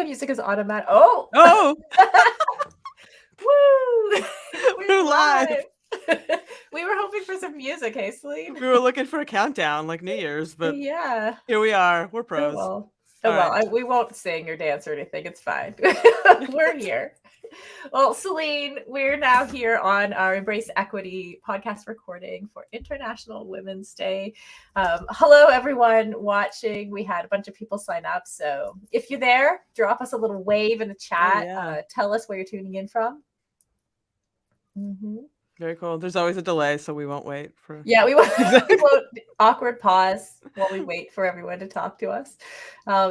the music is automatic. Oh! Oh! Woo! We're live. We were hoping for some music, hey, Selene? We were looking for a countdown like New Year's, but yeah. Here we are. We're pros. Oh, well. Right. We won't sing or dance or anything. It's fine. We're here. Well, Selene, we're now here on our Embrace Equity podcast recording for International Women's Day. Hello, everyone watching. We had a bunch of people sign up. So if you're there, drop us a little wave in the chat. Oh, yeah. Tell us where you're tuning in from. Mm-hmm. Very cool. There's always a delay, so we won't wait for. Yeah, we won't awkward pause while we wait for everyone to talk to us.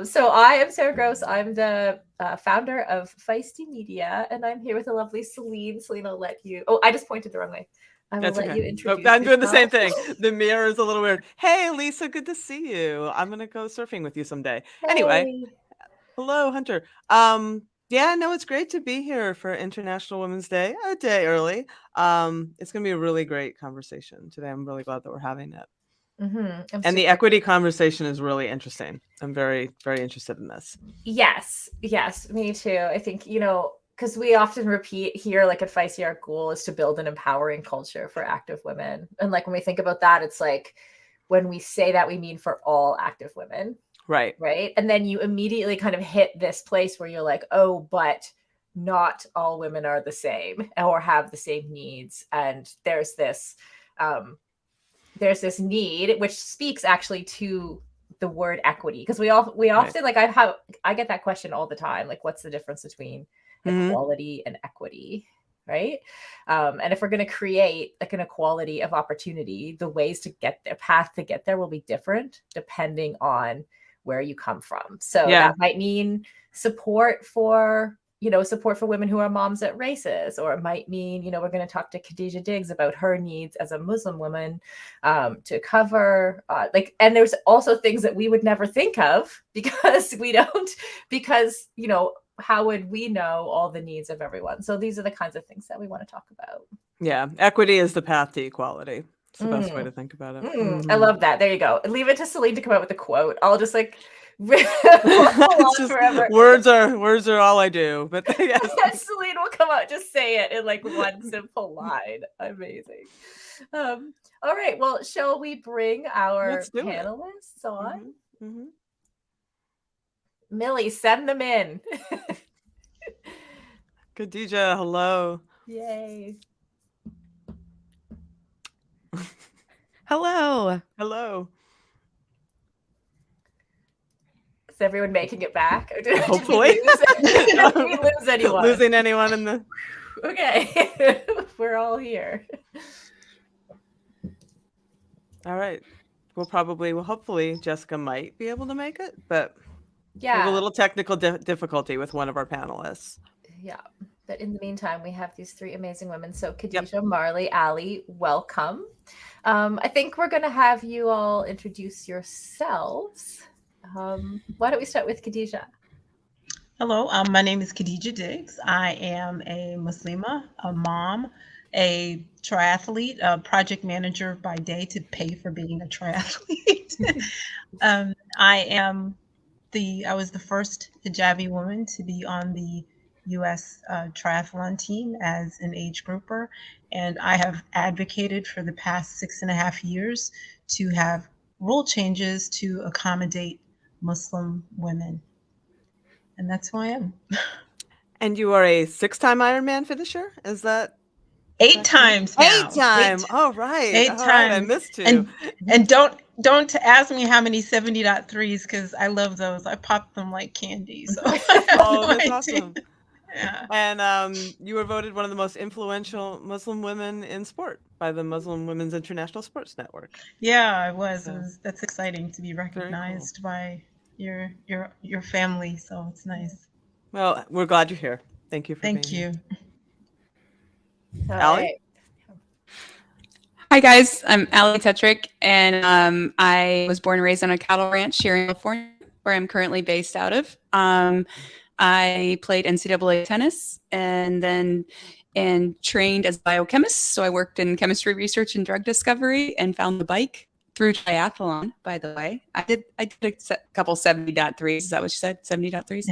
So I am Sara Gross. I'm the founder of Feisty Media, and I'm here with the lovely Selene. Selene, I'll let you. Oh, I just pointed the wrong way. I will let you introduce. I'm doing the same thing. The mirror is a little weird. Hey, Lisa, good to see you. I'm gonna go surfing with you someday. Hey. Anyway, hello, Hunter. Yeah, no, it's great to be here for International Women's Day, a day early. It's going to be a really great conversation today. I'm really glad that we're having it. Mm-hmm. And the equity conversation is really interesting. I'm very, very interested in this. Yes, me too. I think, because we often repeat here, like at Feisty, our goal is to build an empowering culture for active women. And like when we think about that, it's like when we say that, we mean for all active women. Right. And then you immediately kind of hit this place where you're like, oh, but not all women are the same or have the same needs. And there's this need, which speaks actually to the word equity. Because we often like I get that question all the time. Like, what's the difference between equality and equity? Right. And if we're going to create like an equality of opportunity, the ways to get there, path to get there will be different depending on where you come from. So that might mean support for women who are moms at races, or it might mean, we're going to talk to Khadijah Diggs about her needs as a Muslim woman to cover and there's also things that we would never think of because how would we know all the needs of everyone? So these are the kinds of things that we want to talk about. Yeah. Equity is the path to equality. It's the best way to think about it. I love that. There you go. Leave it to Selene to come up with a quote. I'll just like forever. Words are all I do. But yes. Selene will come out, just say it in like one simple line. Amazing. All right. Well, shall we bring our panelists on? Mm-hmm. Millie, send them in. Khadijah, hello. Yay. Hello. Is everyone making it back? Hopefully. Did we lose anyone? Losing anyone in the... Okay. We're all here. All right. Hopefully Jessica might be able to make it, but we have a little technical difficulty with one of our panelists. Yeah. But in the meantime, we have these three amazing women. So Khadijah, Marley, Ali, welcome. I think we're going to have you all introduce yourselves. Why don't we start with Khadijah? Hello, my name is Khadijah Diggs. I am a Muslima, a mom, a triathlete, a project manager by day to pay for being a triathlete. I was the first hijabi woman to be on the U.S. triathlon team as an age grouper, and I have advocated for the past 6.5 years to have rule changes to accommodate Muslim women, and that's who I am. And you are a 6-time Ironman finisher? Is that 8 times now? 8-time. Oh, right. 8 times. Right. I missed you. And don't ask me how many 70.3s because I love those. I pop them like candy. So that's awesome. Yeah. And you were voted one of the most influential Muslim women in sport by the Muslim Women's International Sports Network. Yeah, I was. That's exciting to be recognized by your family. So it's nice. Well, we're glad you're here. Thank you for being here. Ali? Hi guys, I'm Ali Tetrick, and I was born and raised on a cattle ranch here in California, where I'm currently based out of. I played NCAA tennis and trained as a biochemist. So I worked in chemistry research and drug discovery and found the bike through triathlon, by the way. I did a couple 70.3s. Is that what you said? 70.3s?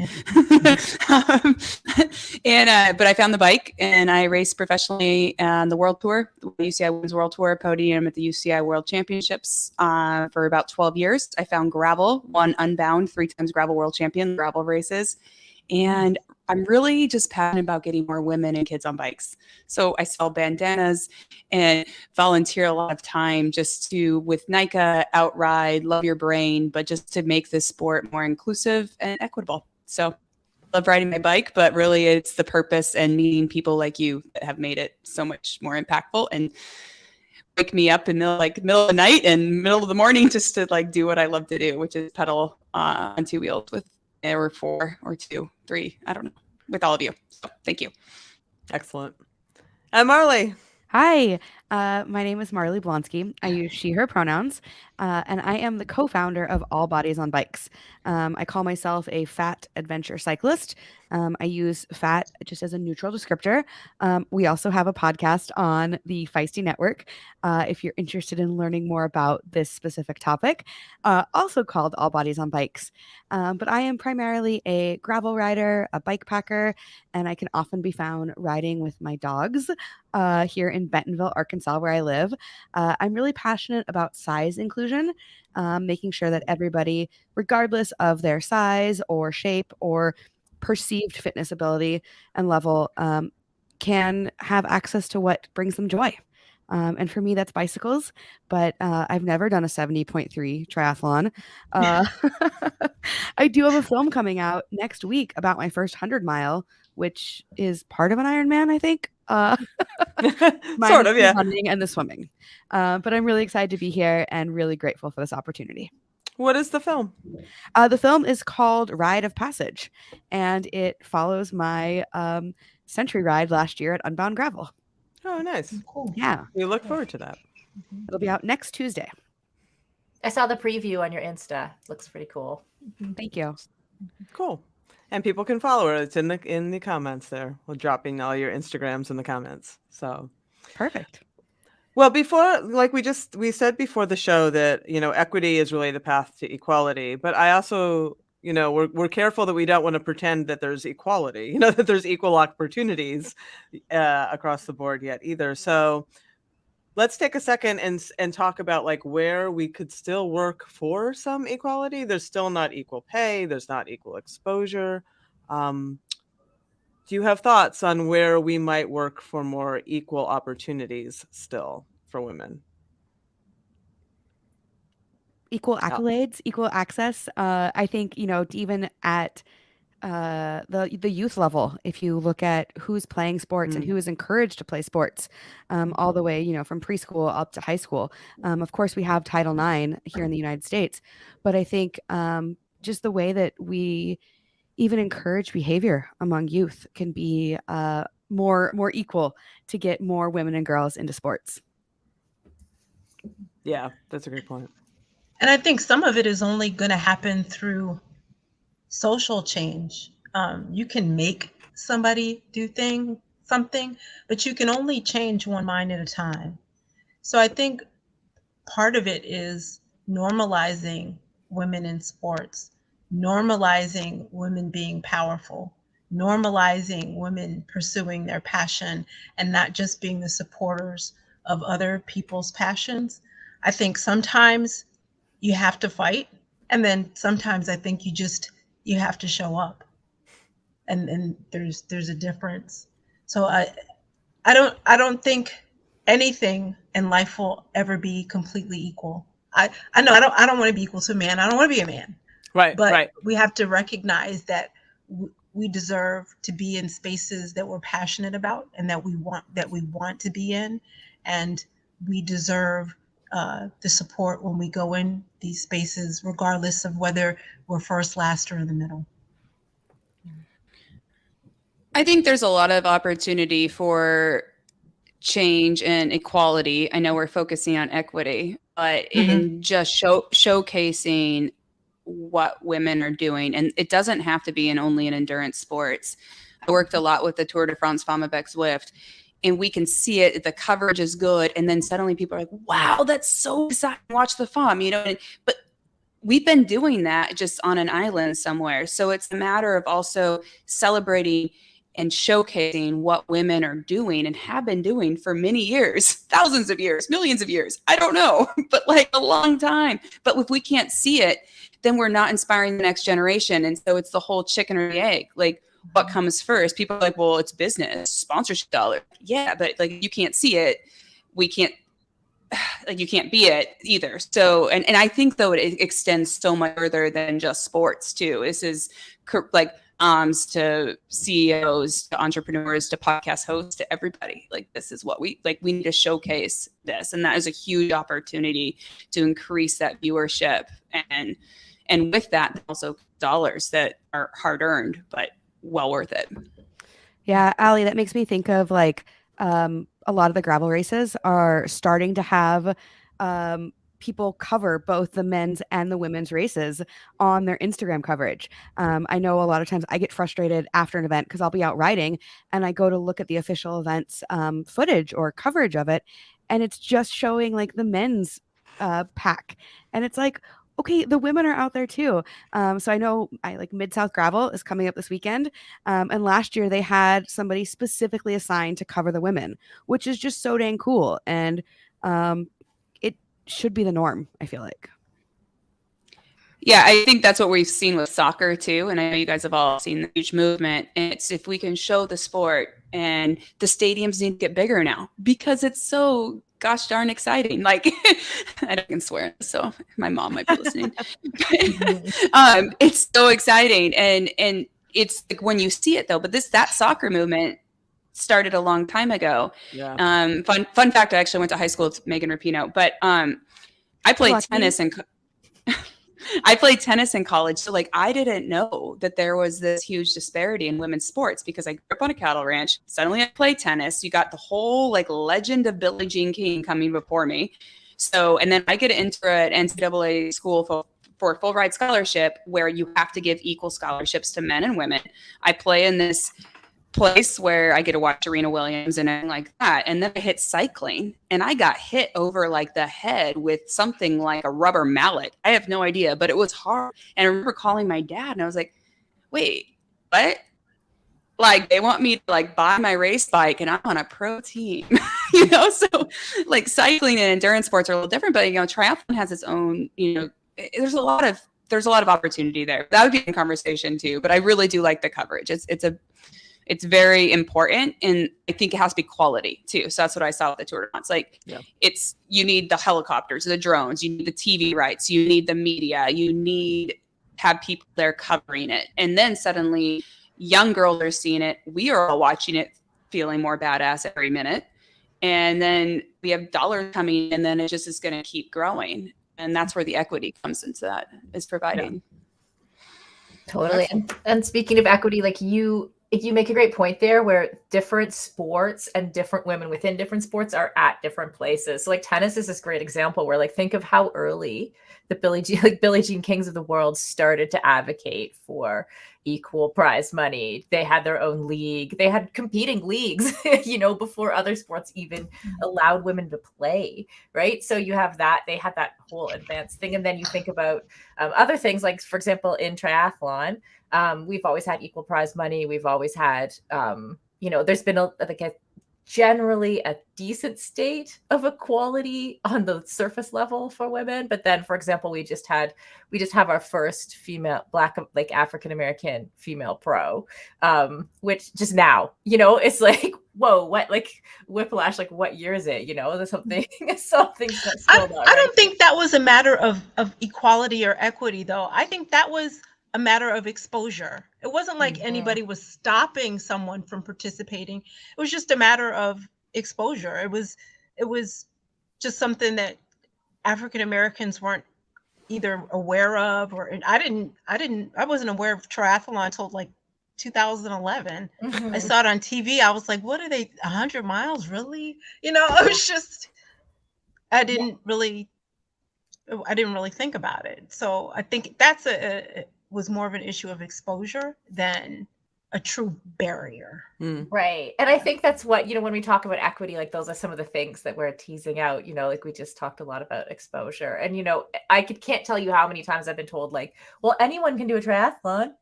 But I found the bike and I raced professionally on the World Tour, the UCI Women's World Tour, podium at the UCI World Championships for about 12 years. I found gravel, won Unbound, 3 times gravel world champion, gravel races. And I'm really just passionate about getting more women and kids on bikes. So I sell bandanas and volunteer a lot of time just to, with NICA, outride, love your brain, but just to make this sport more inclusive and equitable. So I love riding my bike, but really it's the purpose and meeting people like you that have made it so much more impactful and wake me up in the middle of the night and middle of the morning just to do what I love to do, which is pedal on 2 wheels with or 4 or 2, 3, I don't know, with all of you. So thank you. Excellent. And Marley. Hi, my name is Marley Blonsky. I use she, her pronouns, and I am the co-founder of All Bodies on Bikes. I call myself a fat adventure cyclist. I use fat just as a neutral descriptor. We also have a podcast on the Feisty Network if you're interested in learning more about this specific topic, also called All Bodies on Bikes. But I am primarily a gravel rider, a bike packer, and I can often be found riding with my dogs here in Bentonville, Arkansas, where I live. I'm really passionate about size inclusion, making sure that everybody, regardless of their size or shape or perceived fitness ability and level, can have access to what brings them joy. And for me, that's bicycles, but I've never done a 70.3 triathlon. I do have a film coming out next week about my first 100-mile, which is part of an Ironman, I think. Sort of, yeah. Running and the swimming. But I'm really excited to be here and really grateful for this opportunity. What is the film? The film is called Rite of Passage, and it follows my century ride last year at Unbound Gravel. Oh, nice. Cool. Yeah. We look forward to that. It'll be out next Tuesday. I saw the preview on your Insta. Looks pretty cool. Thank you. Cool. And people can follow her. It's in the comments there. We're dropping all your Instagrams in the comments. So Perfect. well, before, we said before the show that, equity is really the path to equality. But I also, we're careful that we don't want to pretend that there's equality, that there's equal opportunities across the board yet either. So let's take a second and talk about where we could still work for some equality. There's still not equal pay. There's not equal exposure. Do you have thoughts on where we might work for more equal opportunities still for women? Equal accolades, equal access. I think, even at the youth level, if you look at who's playing sports and who is encouraged to play sports, all the way, from preschool up to high school. Of course, we have Title IX here in the United States, but I think just the way that we even encourage behavior among youth can be more equal to get more women and girls into sports. Yeah, that's a great point. And I think some of it is only going to happen through social change. You can make somebody do something, but you can only change one mind at a time. So I think part of it is normalizing women in sports, normalizing women being powerful, normalizing women pursuing their passion and not just being the supporters of other people's passions. I think sometimes you have to fight, and then sometimes I think you have to show up, and there's a difference. So I don't think anything in life will ever be completely equal. I know I don't want to be equal to a man. I don't want to be a man. Right. But right. we have to recognize that we deserve to be in spaces that we're passionate about and that we want to be in, and we deserve the support when we go in these spaces, regardless of whether we're first, last, or in the middle. I think there's a lot of opportunity for change and equality. I know we're focusing on equity, but in just showcasing what women are doing, and it doesn't have to be only in endurance sports. I worked a lot with the Tour de France Femme avec Zwift, and we can see it, the coverage is good, and then suddenly people are like, wow, that's so exciting, watch the FOM, you know. But we've been doing that just on an island somewhere. So it's a matter of also celebrating and showcasing what women are doing and have been doing for many years, thousands of years, millions of years. I don't know, but like a long time. But if we can't see it, then we're not inspiring the next generation. And so it's the whole chicken or the egg. Like, what comes first? People are like, well, it's business, sponsorship dollar. Yeah, but like, you can't see it. We can't, like, you can't be it either. So, and I think though it extends so much further than just sports too. This is like to CEOs, to entrepreneurs, to podcast hosts, to everybody. Like, this is what we need to showcase this. And that is a huge opportunity to increase that viewership. And with that, also dollars that are hard earned, but well worth it. Yeah, Allie, that makes me think of like a lot of the gravel races are starting to have people cover both the men's and the women's races on their Instagram coverage. I know a lot of times I get frustrated after an event because I'll be out riding and I go to look at the official event's footage or coverage of it, and it's just showing like the men's pack. And it's like, okay, the women are out there too. So I know Mid-South Gravel is coming up this weekend. And last year they had somebody specifically assigned to cover the women, which is just so dang cool. And it should be the norm, I feel like. Yeah, I think that's what we've seen with soccer too. And I know you guys have all seen the huge movement. And it's if we can show the sport, and the stadiums need to get bigger now because it's so gosh darn exciting. Like, I can swear, so my mom might be listening. It's so exciting. And it's like when you see it though, but that soccer movement started a long time ago. Yeah. Fun fact, I actually went to high school with Megan Rapinoe, but I played tennis and I played tennis in college. So like, I didn't know that there was this huge disparity in women's sports because I grew up on a cattle ranch. Suddenly I played tennis. You got the whole like legend of Billie Jean King coming before me. So, and then I get into an NCAA school for a full ride scholarship where you have to give equal scholarships to men and women. I play in this place where I get to watch Serena Williams and everything like that. And then I hit cycling and I got hit over like the head with something like a rubber mallet. I have no idea, but it was hard. And I remember calling my dad and I was like, wait, what? Like, they want me to like buy my race bike and I'm on a pro team, you know? So like cycling and endurance sports are a little different, but you know, triathlon has its own, you know, there's a lot of opportunity there. That would be a conversation too, but I really do like the coverage. It's very important, and I think it has to be quality too. So that's what I saw with the Tour de France. Like, you need the helicopters, the drones, you need the TV rights, you need the media, you need have people there covering it, and then suddenly young girls are seeing it. We are all watching it, feeling more badass every minute, and then we have dollars coming, and then it just is going to keep growing, and that's where the equity comes into that, is providing. Yeah. Totally. And speaking of equity, like you make a great point there where different sports and different women within different sports are at different places. So like tennis is this great example where like, think of how early the Billie Jean Kings of the world started to advocate for equal prize money. They had their own league. They had competing leagues, you know, before other sports even allowed women to play, right? So you have that, they had that whole advanced thing. And then you think about other things like, for example, in triathlon, we've always had equal prize money. We've always had, you know, there's been generally a decent state of equality on the surface level for women. But then, for example, we just have our first female Black, like African-American female pro, which just now, you know, it's like, whoa, what, like whiplash, like what year is it? You know, there's something that's I don't think that was a matter of equality or equity though. I think that was a matter of exposure. It wasn't like anybody was stopping someone from participating. It was just a matter of exposure. It was just something that African Americans weren't either aware of, or I wasn't aware of triathlon until like 2011. I saw it on TV. I was like, what are they, 100 miles, really? You know, it was just, I didn't really think about it. So I think that's was more of an issue of exposure than a true barrier. Right. And I think that's what, when we talk about equity, like those are some of the things that we're teasing out, like we just talked a lot about exposure. And, I can't tell you how many times I've been told, like, well, anyone can do a triathlon.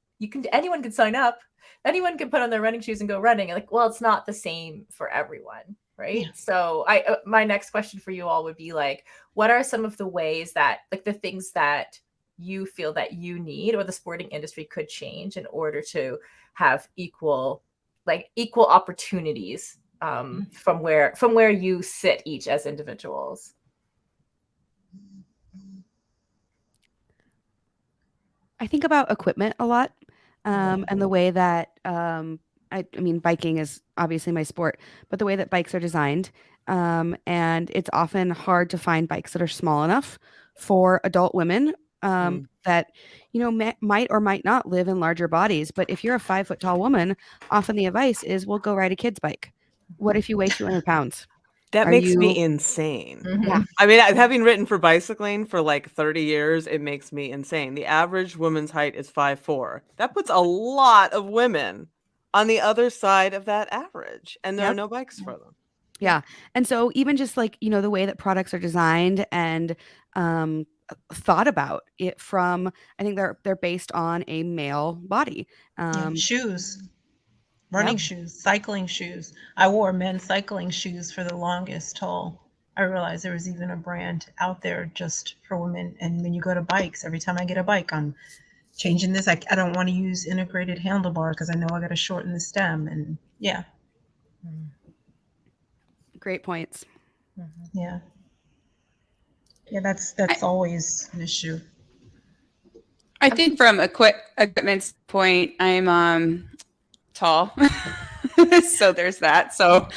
Anyone can sign up. Anyone can put on their running shoes and go running. Like, well, it's not the same for everyone. Right. Yeah. So my next question for you all would be like, what are some of the ways that, like, the things that you feel that you need or the sporting industry could change in order to have equal opportunities from where you sit each as individuals? I think about equipment a lot, and the way that I mean, biking is obviously my sport, but the way that bikes are designed, and it's often hard to find bikes that are small enough for adult women that might or might not live in larger bodies. But if you're a 5 foot tall woman, often the advice is, well, go ride a kid's bike. What if you weigh 200 pounds? That makes me insane. Yeah. I mean, having written for bicycling for like 30 years, it makes me insane. The average woman's height is 5'4". That puts a lot of women on the other side of that average, and there are no bikes for them. Yeah. And so even just like, the way that products are designed and thought about it from, I think they're based on a male body. Shoes. Running shoes, cycling shoes. I wore men's cycling shoes for the longest till I realized there was even a brand out there just for women. And when you go to bikes, every time I get a bike, I'm changing this. I don't want to use integrated handlebar because I know I got to shorten the stem. And yeah. Great points. Yeah. Yeah, that's always an issue. I think from equipment's point, I'm tall. So there's that. So,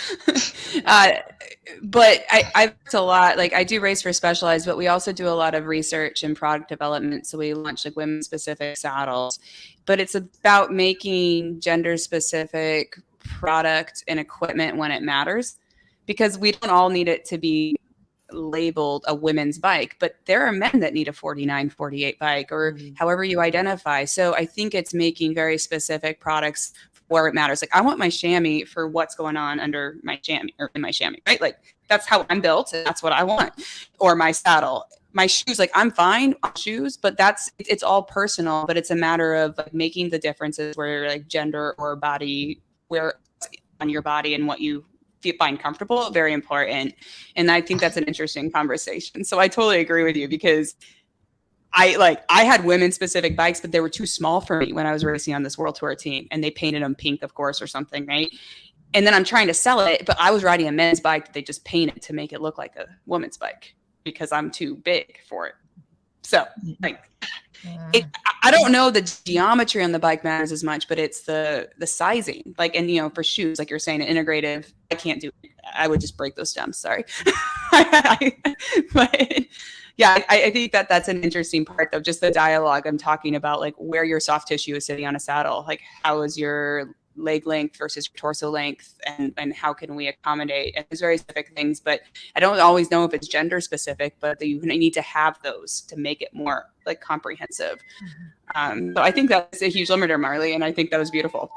but I've a lot, like I do race for Specialized, but we also do a lot of research and product development. So we launch like women specific saddles, but it's about making gender specific product and equipment when it matters, because we don't all need it to be labeled a women's bike, but there are men that need a 49, 48 bike or however you identify. So I think it's making very specific products where it matters. Like I want my chamois for what's going on under my chamois or in my chamois, right? Like that's how I'm built and that's what I want. Or my saddle, my shoes, like I'm fine on shoes, but it's all personal, but it's a matter of like making the differences where like gender or body, where on your body and what you find comfortable, very important. And I think that's an interesting conversation. So I totally agree with you, because I had women specific bikes, but they were too small for me when I was racing on this world tour team, and they painted them pink, of course, or something. Right. And then I'm trying to sell it, but I was riding a men's bike that they just painted to make it look like a woman's bike because I'm too big for it. So like, I don't know the geometry on the bike matters as much, but it's the sizing, like, and for shoes, like you're saying, an integrative, I can't do it. I would just break those stems. Sorry. But yeah, I think that's an interesting part of just the dialogue I'm talking about, like where your soft tissue is sitting on a saddle, like how is your leg length versus your torso length, and how can we accommodate? And there's very specific things, but I don't always know if it's gender specific, but you need to have those to make it more like comprehensive. So I think that's a huge limiter, Marley, and I think that was beautiful.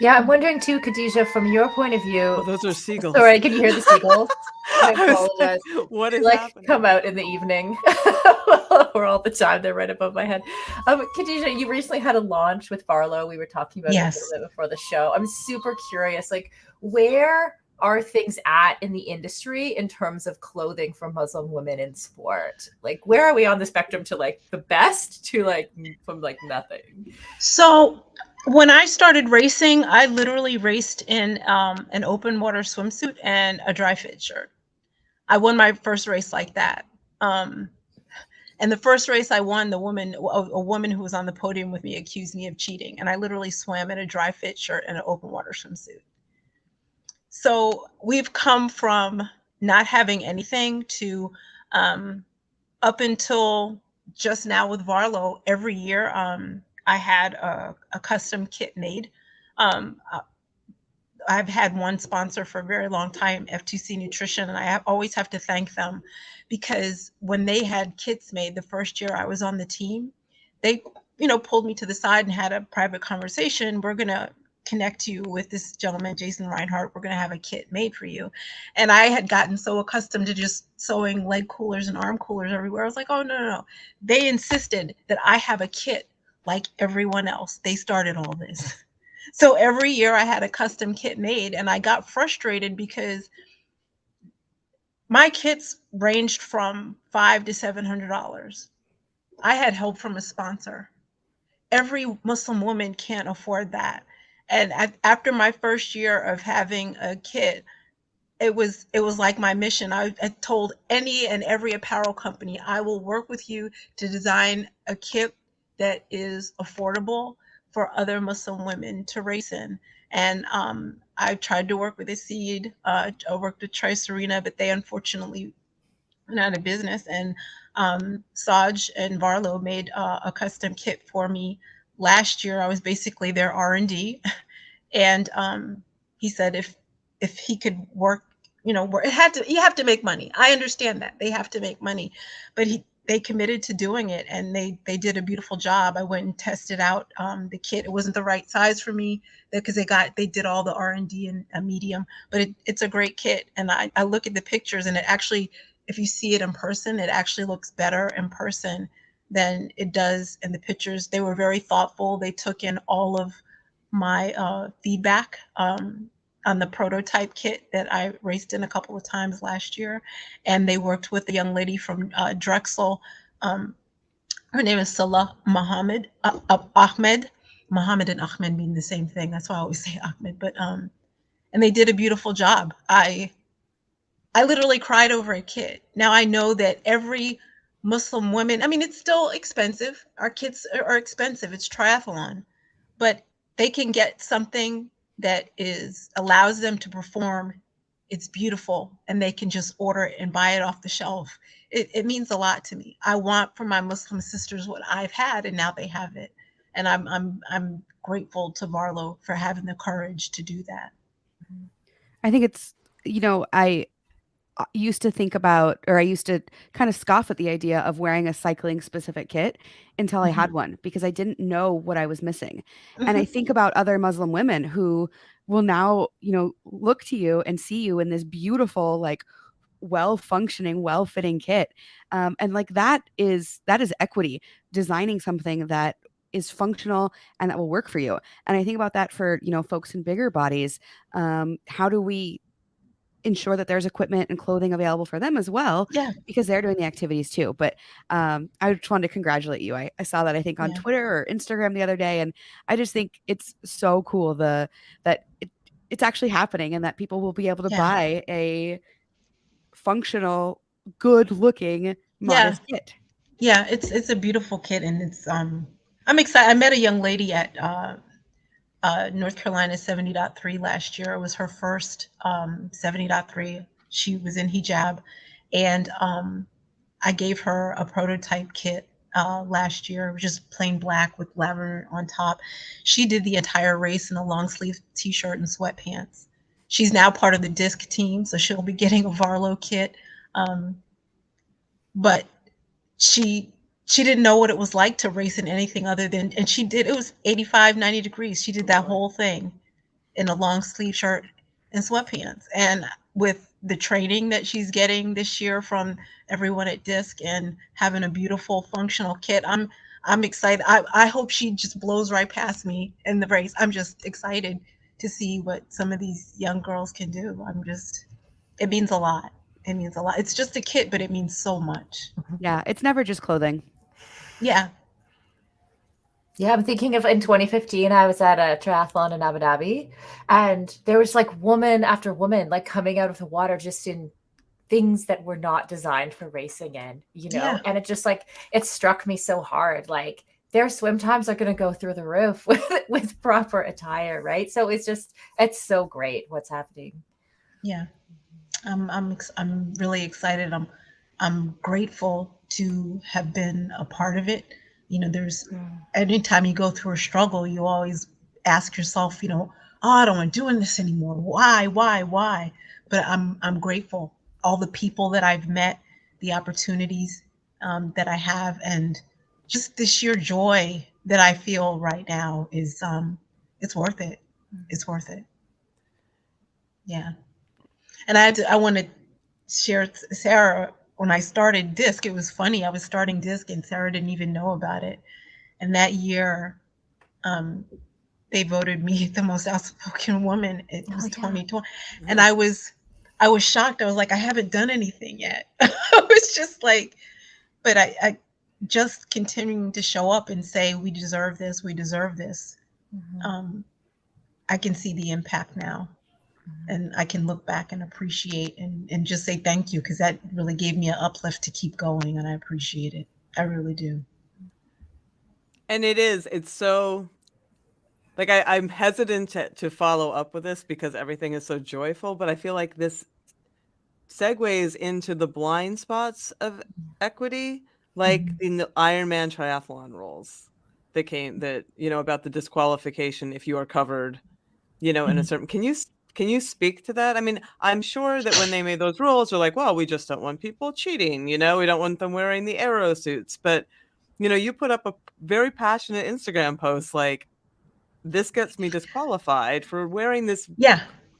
Yeah, I'm wondering too, Khadijah, from your point of view. Oh, those are seagulls. Sorry, can you hear the seagulls? I apologize. What is happening? Come out in the evening or all the time. They're right above my head. Khadijah, you recently had a launch with Barlow. We were talking about it a little bit before the show. I'm super curious, like where are things at in the industry in terms of clothing for Muslim women in sport? Like where are we on the spectrum to like the best to like from like nothing? So when I started racing, I literally raced in an open water swimsuit and a dry fit shirt. I won my first race like that. And the first race I won, a woman who was on the podium with me accused me of cheating. And I literally swam in a dry fit shirt and an open water swimsuit. So we've come from not having anything to up until just now with Varlo, every year I had a custom kit made. I've had one sponsor for a very long time, F2C Nutrition, and I always have to thank them because when they had kits made the first year I was on the team, they pulled me to the side and had a private conversation. We're going to connect you with this gentleman, Jason Reinhardt. We're going to have a kit made for you. And I had gotten so accustomed to just sewing leg coolers and arm coolers everywhere. I was like, oh, no. They insisted that I have a kit like everyone else. They started all this. So every year I had a custom kit made, and I got frustrated because my kits ranged from $500 to $700. I had help from a sponsor. Every Muslim woman can't afford that. And after my first year of having a kit, it was like my mission. I told any and every apparel company, I will work with you to design a kit that is affordable for other Muslim women to race in. And I tried to work with Seed. I worked with Tri Serena, but they unfortunately went out of business. And Saj and Varlo made a custom kit for me last year. I was basically their R&D. And he said if he could work, you have to make money. I understand that they have to make money, but they committed to doing it, and they did a beautiful job. I went and tested out the kit. It wasn't the right size for me because they did all the R&D in a medium, but it's a great kit. And I look at the pictures, and it actually, if you see it in person, it actually looks better in person than it does in the pictures. They were very thoughtful. They took in all of my feedback on the prototype kit that I raced in a couple of times last year. And they worked with a young lady from Drexel. Her name is Salah Ahmed. Mohammed and Ahmed mean the same thing. That's why I always say Ahmed. But and they did a beautiful job. I literally cried over a kit. Now I know that every Muslim woman, I mean, it's still expensive. Our kits are expensive. It's triathlon, but they can get something that allows them to perform. It's beautiful, and they can just order it and buy it off the shelf. It means a lot to me. I want for my Muslim sisters what I've had, and now they have it. And I'm grateful to Varlo for having the courage to do that. I think it's, I used to think about, or I used to kind of scoff at the idea of wearing a cycling specific kit until I had one, because I didn't know what I was missing. And I think about other Muslim women who will now, look to you and see you in this beautiful, like, well-functioning, well-fitting kit. And like that is equity, designing something that is functional and that will work for you. And I think about that for, folks in bigger bodies. How do we ensure that there's equipment and clothing available for them as well? Yeah. Because they're doing the activities too. But I just wanted to congratulate you. I saw that, I think, on Twitter or Instagram the other day. And I just think it's so cool that it's actually happening, and that people will be able to buy a functional, good looking, modest kit. Yeah, it's a beautiful kit, and it's I'm excited. I met a young lady at North Carolina 70.3 last year. It was her first 70.3. She was in hijab, and I gave her a prototype kit last year. It was just plain black with lavender on top. She did the entire race in a long sleeve t-shirt and sweatpants. She's now part of the disc team, so she'll be getting a Varlo kit. But she didn't know what it was like to race in anything other than, and it was 85, 90 degrees. She did that whole thing in a long sleeve shirt and sweatpants. And with the training that she's getting this year from everyone at DISC and having a beautiful functional kit, I'm excited. I hope she just blows right past me in the race. I'm just excited to see what some of these young girls can do. It means a lot. It means a lot. It's just a kit, but it means so much. Yeah, it's never just clothing. Yeah. Yeah, I'm thinking of in 2015, I was at a triathlon in Abu Dhabi, and there was like woman after woman like coming out of the water just in things that were not designed for racing in, and it just like, it struck me so hard. Like, their swim times are going to go through the roof with proper attire, right? So it's so great what's happening. Yeah. I'm really excited. I'm grateful to have been a part of it. There's anytime you go through a struggle, you always ask yourself, oh, I don't want to do this anymore. Why? But I'm grateful. All the people that I've met, the opportunities that I have, and just the sheer joy that I feel right now is it's worth it. It's worth it. Yeah. And I want to share Sarah, when I started DISC, it was funny. I was starting DISC and Sarah didn't even know about it. And that year, they voted me the most outspoken woman. It was 2020. And I was shocked. I was like, I haven't done anything yet. I was just like, but I just continuing to show up and say, we deserve this, we deserve this. I can see the impact now. And I can look back and appreciate and just say thank you, because that really gave me an uplift to keep going, and I appreciate it. I really do. And it's so, like, I'm hesitant to follow up with this because everything is so joyful, but I feel like this segues into the blind spots of equity, like in the Ironman triathlon rules that about the disqualification if you are covered, in a certain, can you speak to that? I mean, I'm sure that when they made those rules, they're like, well, we just don't want people cheating, we don't want them wearing the aero suits. But, you put up a very passionate Instagram post like, this gets me disqualified for wearing this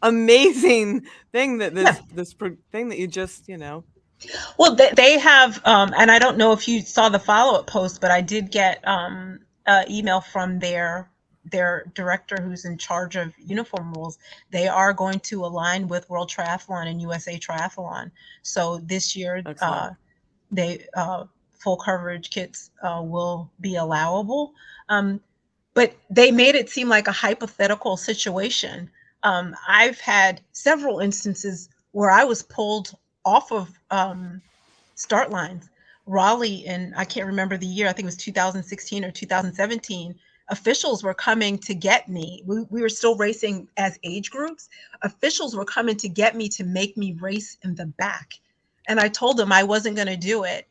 amazing thing this thing that you just, Well, they have, and I don't know if you saw the follow-up post, but I did get an email from their director who's in charge of uniform rules. They are going to align with World Triathlon and USA Triathlon. So this year, they full coverage kits will be allowable. But they made it seem like a hypothetical situation. I've had several instances where I was pulled off of start lines. Raleigh, and I can't remember the year, I think it was 2016 or 2017, officials were coming to get me. We were still racing as age groups. Officials were coming to get me to make me race in the back. And I told them I wasn't going to do it.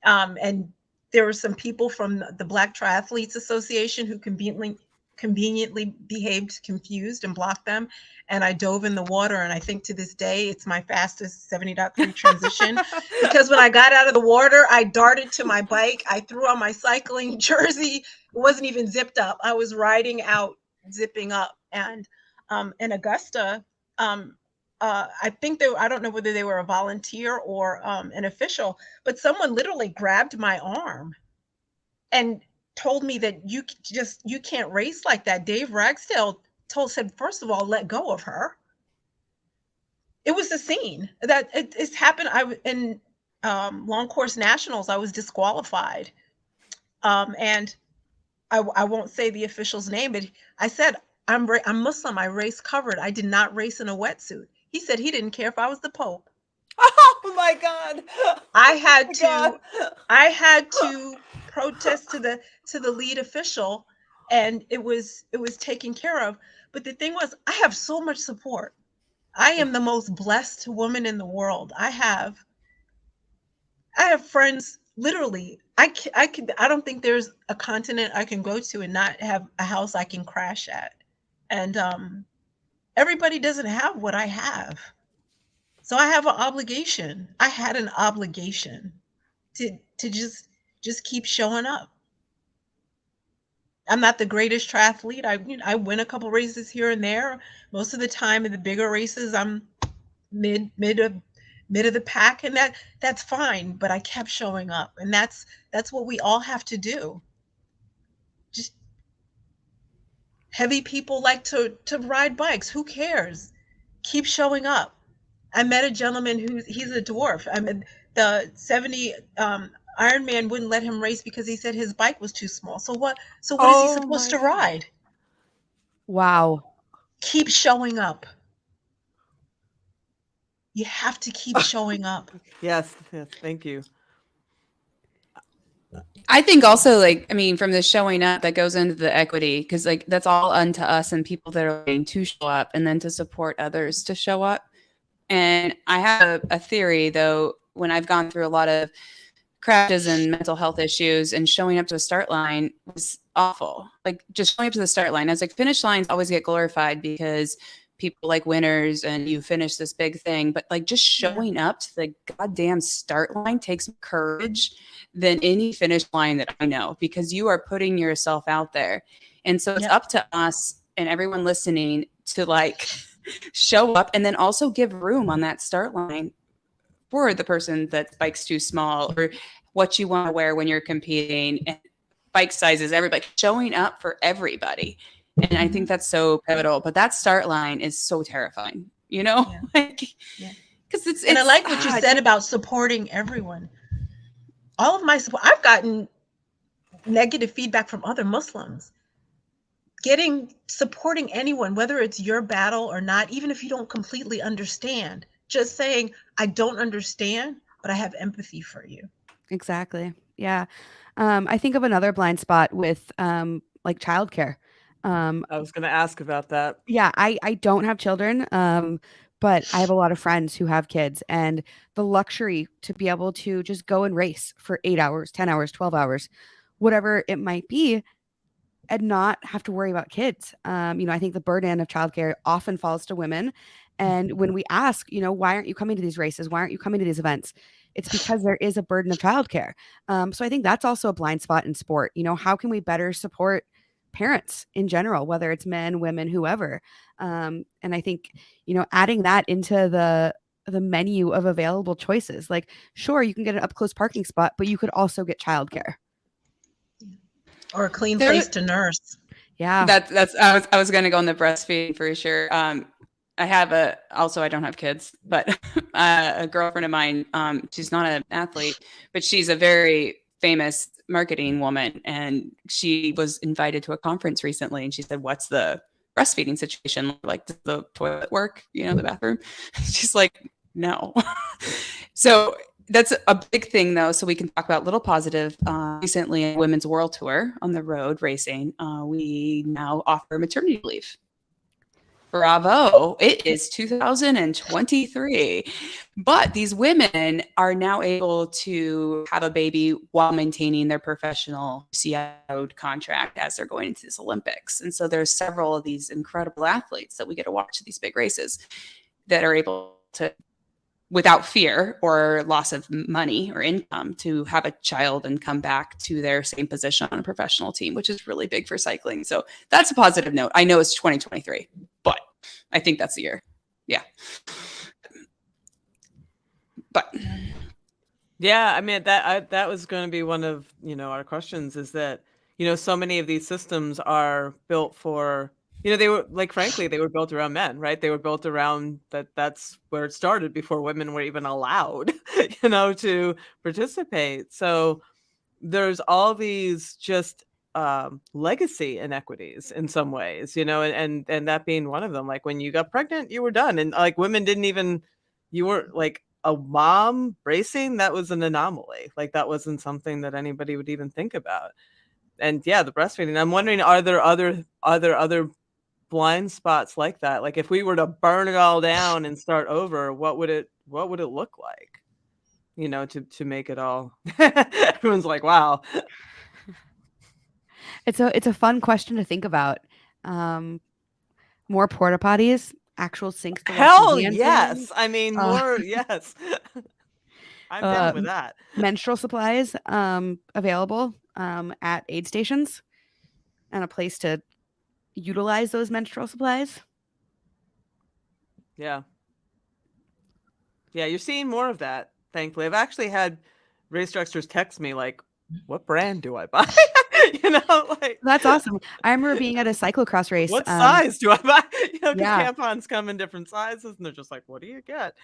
And there were some people from the Black Triathletes Association who conveniently behaved confused and blocked them. And I dove in the water. And I think to this day, it's my fastest 70.3 transition. Because when I got out of the water, I darted to my bike. I threw on my cycling jersey. It wasn't even zipped up. I was riding out, zipping up. And in Augusta, I think I don't know whether they were a volunteer or an official, but someone literally grabbed my arm and told me that you can't race like that. Dave Ragsdale said, first of all, let go of her. It was a scene that it's happened. In long course nationals, I was disqualified. And I won't say the official's name, but I said, I'm Muslim. I race covered. I did not race in a wetsuit. He said he didn't care if I was the Pope. Oh my God. I had to protest to the lead official, and it was taken care of. But the thing was, I have so much support. I am the most blessed woman in the world. I have friends, literally. I don't think there's a continent I can go to and not have a house I can crash at. And everybody doesn't have what I have. So I have an obligation. I had an obligation to just keep showing up. I'm not the greatest triathlete. I win a couple races here and there. Most of the time in the bigger races, I'm mid of the pack, and that's fine. But I kept showing up, and that's what we all have to do. Just heavy people like to ride bikes. Who cares? Keep showing up. I met a gentleman he's a dwarf. I mean, the 70 Ironman wouldn't let him race because he said his bike was too small. So what is he supposed to ride? Wow. Keep showing up. You have to keep showing up. Yes, thank you. I think also, from the showing up that goes into the equity, because that's all unto us and people that are willing to show up, and then to support others to show up. And I have a theory, though, when I've gone through a lot of crashes and mental health issues, and showing up to a start line was awful. Just showing up to the start line. I was like, finish lines always get glorified because people like winners and you finish this big thing, but like just showing up to the goddamn start line takes more courage than any finish line that I know, because you are putting yourself out there. And so it's up to us and everyone listening to like show up and then also give room on that start line for the person that bike's too small or what you want to wear when you're competing, and bike sizes, everybody showing up for everybody. And I think that's so pivotal, but that start line is so terrifying, you know, because it's, and I like what you said about supporting everyone. All of my support, I've gotten negative feedback from other Muslims. Supporting anyone, whether it's your battle or not, even if you don't completely understand, just saying, I don't understand, but I have empathy for you. Exactly. Yeah. I think of another blind spot with like childcare. I was going to ask about that. Yeah, I don't have children, but I have a lot of friends who have kids, and the luxury to be able to just go and race for 8 hours, 10 hours, 12 hours, whatever it might be, and not have to worry about kids. I think the burden of childcare often falls to women. And when we ask, why aren't you coming to these races? Why aren't you coming to these events? It's because there is a burden of childcare. So I think that's also a blind spot in sport. How can we better support parents in general, whether it's men, women, whoever? And I think, adding that into the menu of available choices, like, sure, you can get an up close parking spot, but you could also get childcare. Or a clean place to nurse. Yeah. That's I was going to go on the breastfeeding for sure. I don't have kids, but a girlfriend of mine, she's not an athlete, but she's a very famous marketing woman. And she was invited to a conference recently. And she said, what's the breastfeeding situation like? Does the toilet work? The bathroom? She's like, no. So that's a big thing, though. So we can talk about a little positive. Recently, Women's World Tour on the road racing, we now offer maternity leave. Bravo. It is 2023. But these women are now able to have a baby while maintaining their professional CIO contract as they're going into this Olympics. And so there's several of these incredible athletes that we get to watch at these big races that are able to, without fear or loss of money or income, to have a child and come back to their same position on a professional team, which is really big for cycling. So that's a positive note. I know it's 2023, but I think that's the year. Yeah. But yeah, I mean, that was going to be one of, our questions, is that, so many of these systems are built for, they were frankly, they were built around men, right? They were built around that's where it started before women were even allowed, to participate. So there's all these just legacy inequities in some ways, and that being one of them. Like when you got pregnant, you were done. And like women you weren't like a mom racing. That was an anomaly. Like that wasn't something that anybody would even think about. And yeah, the breastfeeding, I'm wondering, are there other blind spots like that? Like if we were to burn it all down and start over, what would it look like, to make it all everyone's like, wow. It's a fun question to think about. More porta potties, actual sinks. Hell yes. I mean, more, yes. I'm down with that. Menstrual supplies available at aid stations, and a place to utilize those menstrual supplies. Yeah. Yeah, you're seeing more of that, thankfully. I've actually had race directors text me like, what brand do I buy? That's awesome. I remember being at a cyclocross race. What size do I buy? Because yeah. tampons come in different sizes, and they're just like, what do you get?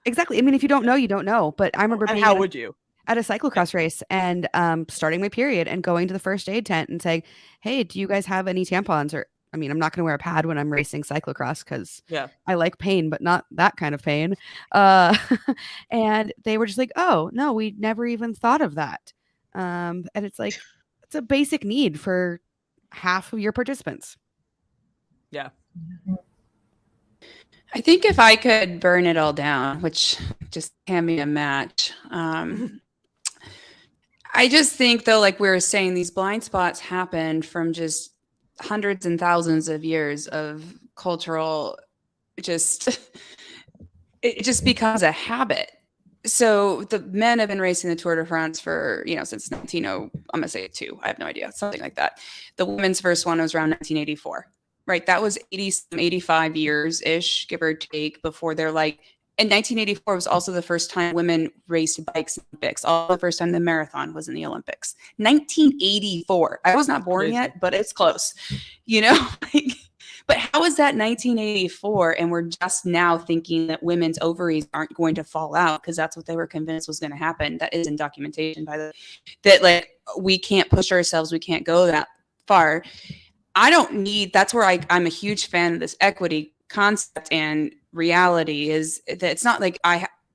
Exactly. I mean, if you don't know, you don't know. But I remember being how would you? At a cyclocross race and starting my period and going to the first aid tent and saying, hey, do you guys have any tampons? Or, I mean, I'm not going to wear a pad when I'm racing cyclocross because I like pain, but not that kind of pain. And they were just like, oh, no, we never even thought of that. And it's like, it's a basic need for half of your participants. Yeah. I think if I could burn it all down, which just hand me a match. I just think, though, like we were saying, these blind spots happened from just hundreds and thousands of years of cultural it just becomes a habit. So the men have been racing the Tour de France for, since I'm going to say 2. I have no idea. Something like that. The women's first one was around 1984, right? That was 85 years-ish, give or take, before they're like, and 1984 was also the first time women raced bikes in the Olympics. Also the first time the marathon was in the Olympics. 1984. I was not born yet, but it's close. But how is that 1984 and we're just now thinking that women's ovaries aren't going to fall out because that's what they were convinced was going to happen? That is in documentation, by the way, that like we can't push ourselves, we can't go that far. That's where I'm a huge fan of this equity concept, and reality is that it's not like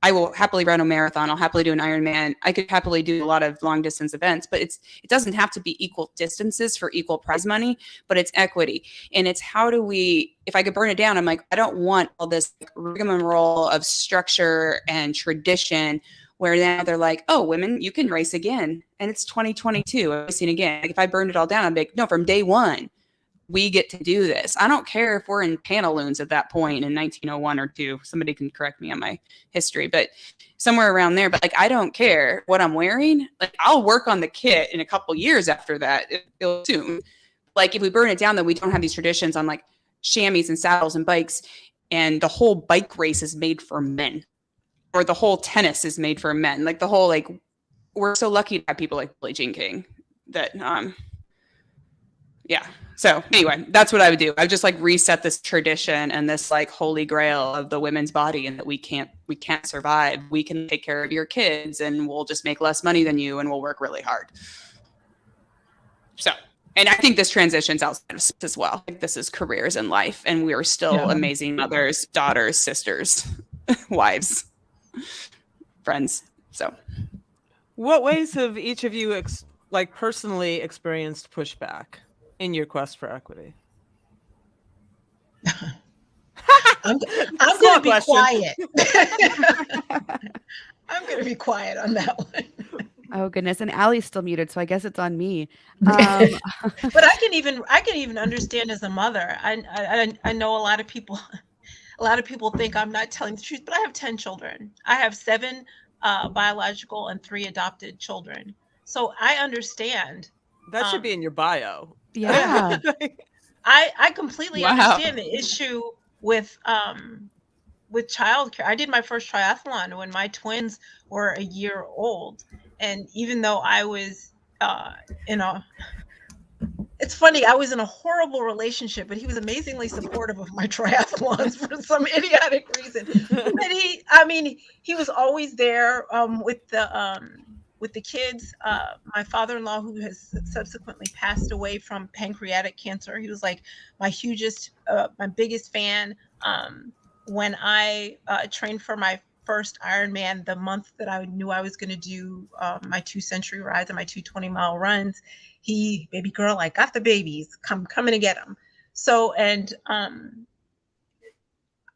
I will happily run a marathon. I'll happily do an Ironman. I could happily do a lot of long distance events, but it doesn't have to be equal distances for equal prize money, but it's equity. And it's if I could burn it down, I'm like, I don't want all this rigmarole of structure and tradition where now they're like, oh, women, you can race again. And it's 2022, I'm racing again. Like if I burned it all down, I'd be like, no, from day one, we get to do this. I don't care if we're in pantaloons at that point in 1901 or 2. Somebody can correct me on my history, but somewhere around there. But like, I don't care what I'm wearing. Like, I'll work on the kit in a couple years after that. It'll soon. Like, if we burn it down, then we don't have these traditions on like chamois and saddles and bikes, and the whole bike race is made for men, or the whole tennis is made for men. Like the whole like, we're so lucky to have people like Billie Jean King that yeah. So anyway, that's what I would do. I would just like reset this tradition and this like holy grail of the women's body, and that we can't survive. We can take care of your kids and we'll just make less money than you and we'll work really hard. So, and I think this transitions outside of as well. Like this is careers in life, and we are still amazing mothers, daughters, sisters, wives, friends. So what ways have each of you personally experienced pushback in your quest for equity? I'm going to be quiet. I'm going to be quiet on that one. Oh goodness, and Allie's still muted, so I guess it's on me. But I can even understand as a mother. I know a lot of people think I'm not telling the truth, but I have 10 children. I have 7 biological and 3 adopted children. So I understand. That should be in your bio. Yeah. I completely understand the issue with childcare. I did my first triathlon when my twins were a year old, and even though I was it's funny, I was in a horrible relationship, but he was amazingly supportive of my triathlons for some idiotic reason. But he was always there with the kids. My father-in-law, who has subsequently passed away from pancreatic cancer, he was like my biggest fan. When I trained for my first Ironman, the month that I knew I was going to do my 2 century rides and my 2 20-mile runs, baby girl, I got the babies, coming to get them. So, and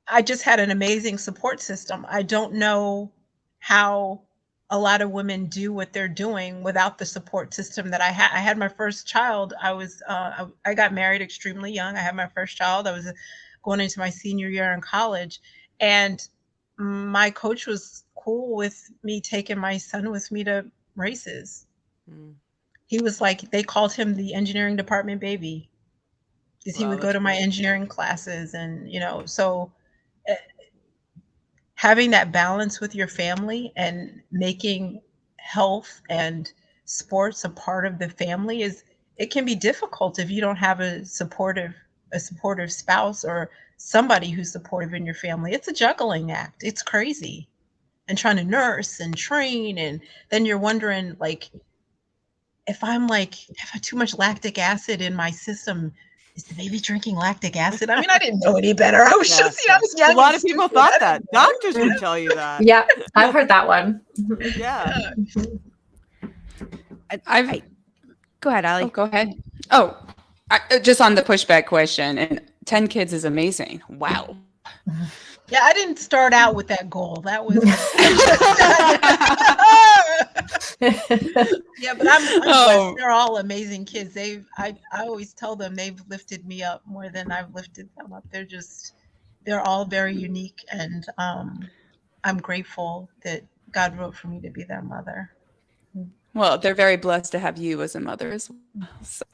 I just had an amazing support system. I don't know how a lot of women do what they're doing without the support system that I had. I had my first child. I got married extremely young. I had my first child. I was going into my senior year in college, and my coach was cool with me taking my son with me to races. He was like, they called him the engineering department baby, because he would go to my engineering classes. And, so having that balance with your family and making health and sports a part of the family it can be difficult if you don't have a supportive spouse or somebody who's supportive in your family. It's a juggling act. It's crazy. And trying to nurse and train, and then you're wondering, like, if I'm like have too much lactic acid in my system, is the baby drinking lactic acid? I mean, I didn't know any better. I was just, I was young. A lot of people thought that. Doctors would tell you that. Yeah, I've heard that one. Yeah. Go ahead, Allie. Oh, go ahead. Oh, just on the pushback question, and 10 kids is amazing. Wow. Yeah, I didn't start out with that goal. That was yeah, but I'm blessed. They're all amazing kids. I always tell them they've lifted me up more than I've lifted them up. They're just they're all very unique, and I'm grateful that God wrote for me to be their mother. Well, they're very blessed to have you as a mother as well. So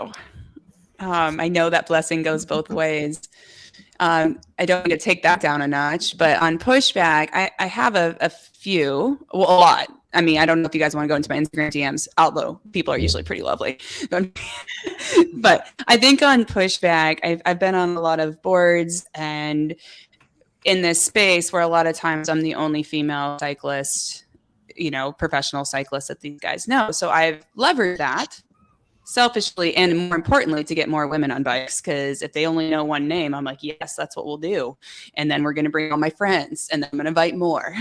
I know that blessing goes both ways. I don't need to take that down a notch, but on pushback, I have a few, well, a lot. I mean, I don't know if you guys want to go into my Instagram DMs, although people are usually pretty lovely. But I think on pushback, I've been on a lot of boards and in this space where a lot of times I'm the only female cyclist, professional cyclist that these guys know. So I've leveraged that selfishly and more importantly to get more women on bikes, because if they only know one name, I'm like, yes, that's what we'll do. And then we're going to bring all my friends and then I'm going to invite more.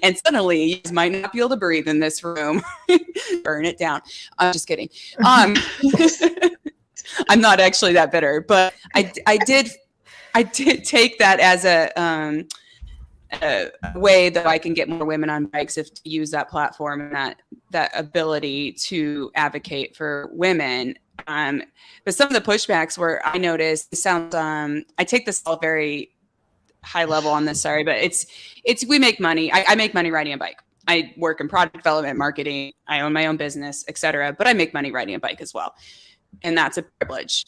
And suddenly you might not be able to breathe in this room. Burn it down. I'm just kidding. I'm not actually that bitter, but I did take that as a way that I can get more women on bikes, if to use that platform and that ability to advocate for women. But some of the pushbacks where I noticed, it sounds, I take this all very high level on this, sorry, but it's we make money. I make money riding a bike. I work in product development, marketing. I own my own business, etc. But I make money riding a bike as well. And that's a privilege.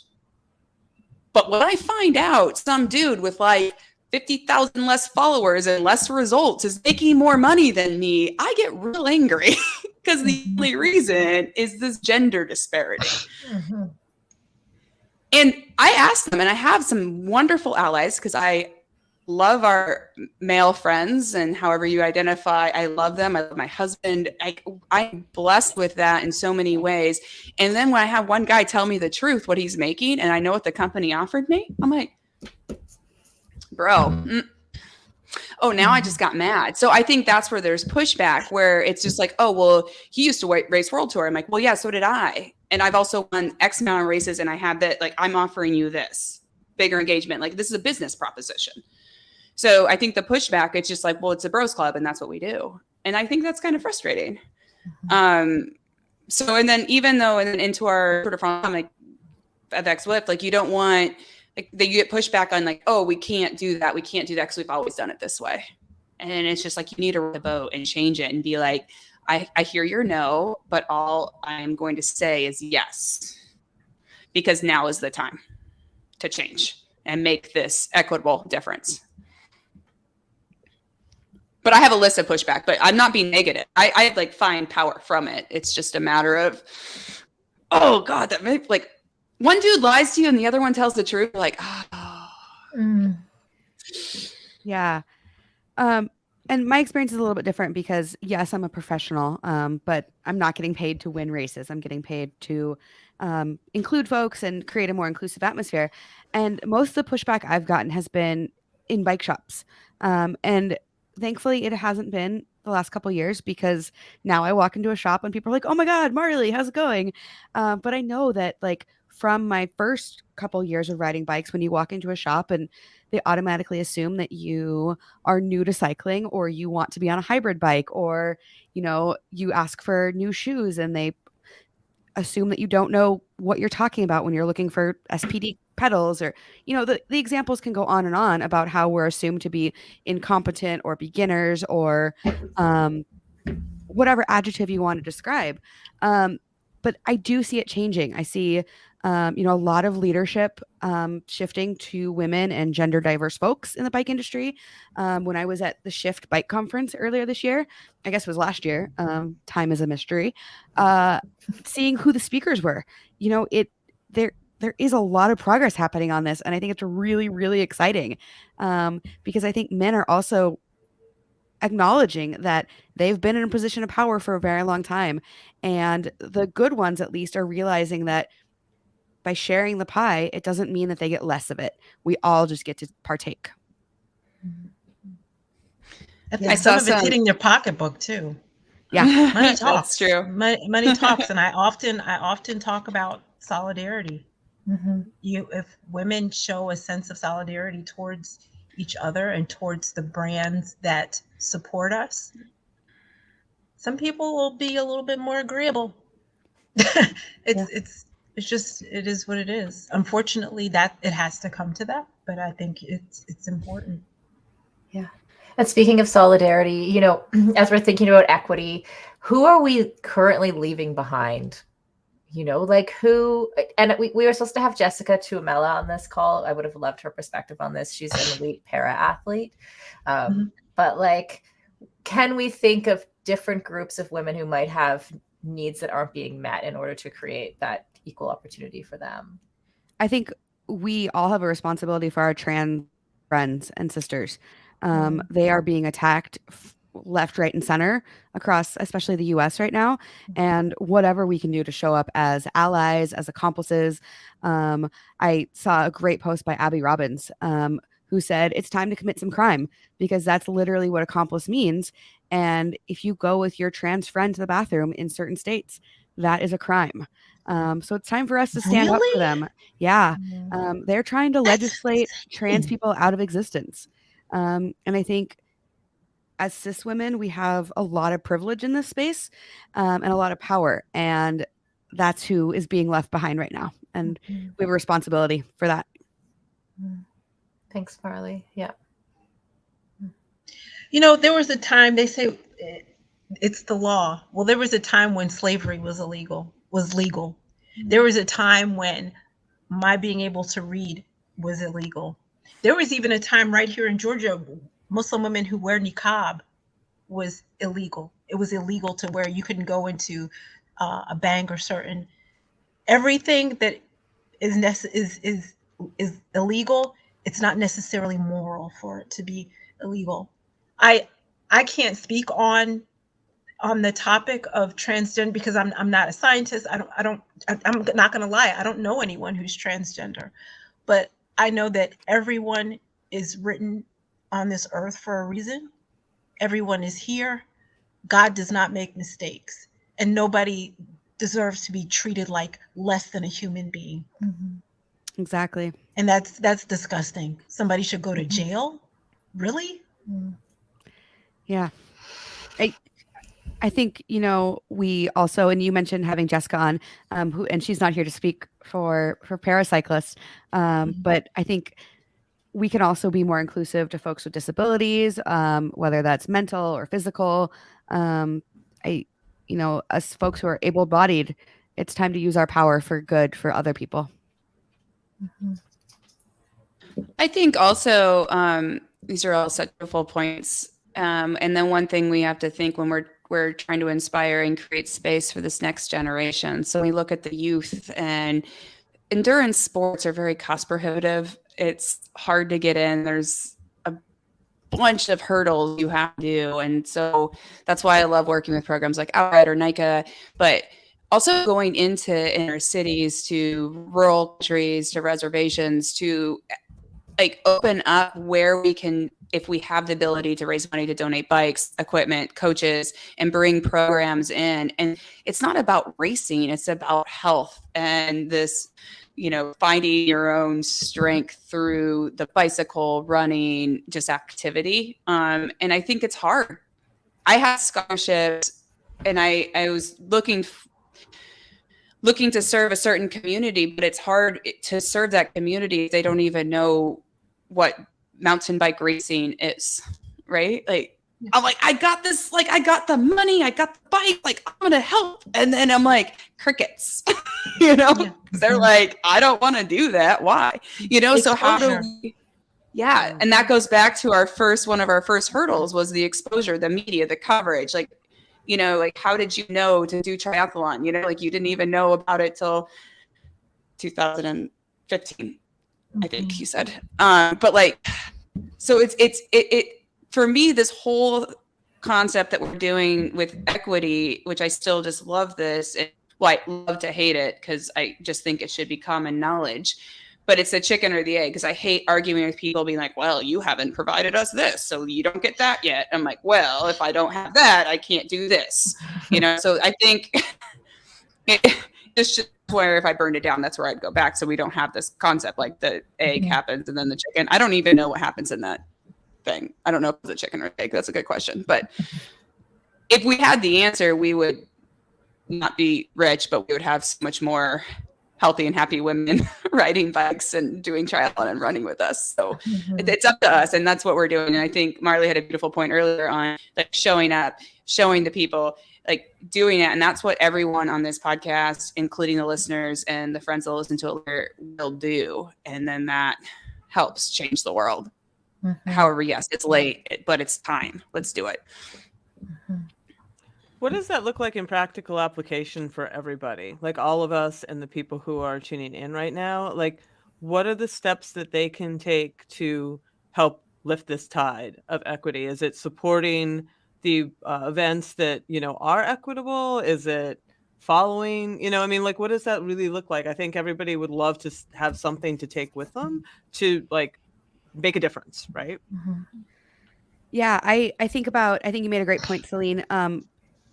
But when I find out some dude with like 50,000 less followers and less results is making more money than me, I get real angry because the only reason is this gender disparity. Mm-hmm. And I asked them, and I have some wonderful allies because I love our male friends, and however you identify, I love them. I love my husband. I'm blessed with that in so many ways. And then when I have one guy tell me the truth, what he's making, and I know what the company offered me, I'm like, bro, oh, now I just got mad. So I think that's where there's pushback, where it's just like, oh, well, he used to race World Tour. I'm like, well, yeah, so did I. And I've also won X amount of races, and I have that, like, I'm offering you this bigger engagement. Like, this is a business proposition. So I think the pushback, it's just like, well, it's a bros club and that's what we do. And I think that's kind of frustrating. So, and then even though, and then into our sort of from like FX Swift, like you don't want, like that you get pushback on like, oh, we can't do that. We can't do that because we've always done it this way. And it's just like, you need to row the boat and change it and be like, I hear your no, but all I'm going to say is yes, because now is the time to change and make this equitable difference. But I have a list of pushback, but I'm not being negative. I like find power from it. It's just a matter of, oh God, that may, like one dude lies to you and the other one tells the truth. Like, oh. Yeah. And my experience is a little bit different because yes, I'm a professional, but I'm not getting paid to win races. I'm getting paid to include folks and create a more inclusive atmosphere. And most of the pushback I've gotten has been in bike shops. And thankfully, it hasn't been the last couple of years, because now I walk into a shop and people are like, oh my God, Marley, how's it going? But I know that like from my first couple years of riding bikes, when you walk into a shop and they automatically assume that you are new to cycling or you want to be on a hybrid bike, or, you ask for new shoes and they assume that you don't know what you're talking about when you're looking for SPD pedals, or the examples can go on and on about how we're assumed to be incompetent or beginners or whatever adjective you want to describe. But I do see it changing. I see a lot of leadership shifting to women and gender diverse folks in the bike industry. When I was at the Shift Bike Conference earlier this year, I guess it was last year, time is a mystery, seeing who the speakers were, there is a lot of progress happening on this. And I think it's really, really exciting because I think men are also acknowledging that they've been in a position of power for a very long time. And the good ones, at least, are realizing that by sharing the pie, it doesn't mean that they get less of it. We all just get to partake. I think some of it's hitting their pocketbook too. Yeah, money talks. That's true. Money talks, and I often talk about solidarity. Mm-hmm. If women show a sense of solidarity towards each other and towards the brands that support us, some people will be a little bit more agreeable. It's it is what it is. Unfortunately, that it has to come to that, but I think it's important. Yeah. And speaking of solidarity, you know, as we're thinking about equity, who are we currently leaving behind? You know, like who, and we were supposed to have Jessica Tuomela on this call. I would have loved her perspective on this. She's an elite para athlete. But like, can we think of different groups of women who might have needs that aren't being met in order to create that equal opportunity for them? I think we all have a responsibility for our trans friends and sisters. They are being attacked left, right, and center across, especially the US right now. And whatever we can do to show up as allies, as accomplices. I saw a great post by Abby Robbins, who said it's time to commit some crime, because that's literally what accomplice means. And if you go with your trans friend to the bathroom in certain states, that is a crime. So it's time for us to stand up for them. Yeah. They're trying to legislate trans people out of existence. And I think as cis women, we have a lot of privilege in this space, and a lot of power. And that's who is being left behind right now. And we have a responsibility for that. Thanks, Marley. Yeah. You know, there was a time, they say it's the law. Well, there was a time when slavery was legal. There was a time when my being able to read was illegal. There was even a time right here in Georgia, Muslim women who wear niqab was illegal. It was illegal to wear. You couldn't go into a bank or certain. Everything that is illegal, it's not necessarily moral for it to be illegal. I can't speak on the topic of transgender because I'm not a scientist. I'm not going to lie. I don't know anyone who's transgender, but I know that everyone is written on this earth for a reason. Everyone is here. God does not make mistakes, and nobody deserves to be treated like less than a human being. Exactly. And that's disgusting. Somebody should go to jail? Really? Yeah. I think, you know, we also, and you mentioned having Jessica on, and she's not here to speak for paracyclists, but I think we can also be more inclusive to folks with disabilities, whether that's mental or physical. You know, us folks who are able-bodied, it's time to use our power for good for other people. I think also these are all such beautiful points. And then one thing we have to think when we're trying to inspire and create space for this next generation. So we look at the youth, and endurance sports are very cost prohibitive. It's hard to get in. There's a bunch of hurdles you have to do. And so that's why I love working with programs like Outright or NICA, but also going into inner cities, to rural countries, to reservations, to like open up where we can, if we have the ability to raise money to donate bikes, equipment, coaches, and bring programs in. And it's not about racing, it's about health and this, you know, finding your own strength through the bicycle, running, just activity. And I think it's hard. I had scholarships, and I was looking to serve a certain community, but it's hard to serve that community if they don't even know what mountain bike racing is, right? Like, I'm like, I got this, like, I got the money, I got the bike, like, I'm gonna help. And then I'm like, crickets, you know? They're like, I don't want to do that. Why? You know, so how do we, and that goes back to one of our first hurdles was the exposure, the media, the coverage. Like, you know, like, how did you know to do triathlon? You know, like, you didn't even know about it till 2015, I think you said. But like, so it for me, this whole concept that we're doing with equity, which I still just love this, and I love to hate it because I just think it should be common knowledge. But it's the chicken or the egg, because I hate arguing with people being like, well, you haven't provided us this, so you don't get that yet. I'm like, well, if I don't have that, I can't do this. You know, so I think it's just where if I burned it down, that's where I'd go back. So we don't have this concept like the egg happens and then the chicken. I don't even know what happens in that thing. I don't know if it's a chicken or egg. That's a good question. But if we had the answer, we would not be rich, but we would have so much more healthy and happy women riding bikes and doing triathlon and running with us. So it's up to us, and that's what we're doing. And I think Marley had a beautiful point earlier on like showing up, showing the people, like doing it. And that's what everyone on this podcast, including the listeners and the friends that listen to it, will do. And then that helps change the world. However, yes, it's late, but it's time. Let's do it. What does that look like in practical application for everybody? Like all of us and the people who are tuning in right now, like what are the steps that they can take to help lift this tide of equity? Is it supporting the events that, you know, are equitable? Is it following, you know, I mean, like, what does that really look like? I think everybody would love to have something to take with them to like make a difference, right? Yeah, I think you made a great point, Selene.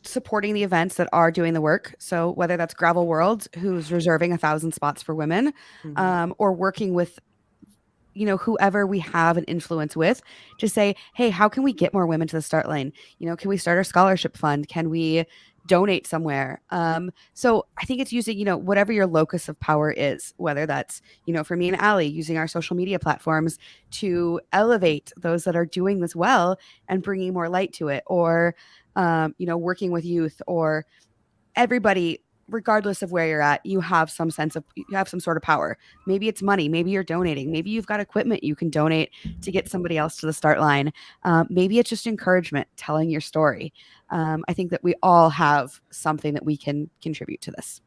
Supporting the events that are doing the work. So whether that's Gravel World, who's reserving 1,000 spots for women, or working with, you know, whoever we have an influence with to say, hey, how can we get more women to the start line? You know, can we start a scholarship fund? Can we donate somewhere? So I think it's using, you know, whatever your locus of power is, whether that's, you know, for me and Allie, using our social media platforms to elevate those that are doing this well and bringing more light to it, or, you know, working with youth, or everybody, regardless of where you're at, you have some sort of power. Maybe it's money, maybe you're donating, maybe you've got equipment you can donate to get somebody else to the start line. Maybe it's just encouragement, telling your story. I think that we all have something that we can contribute to this.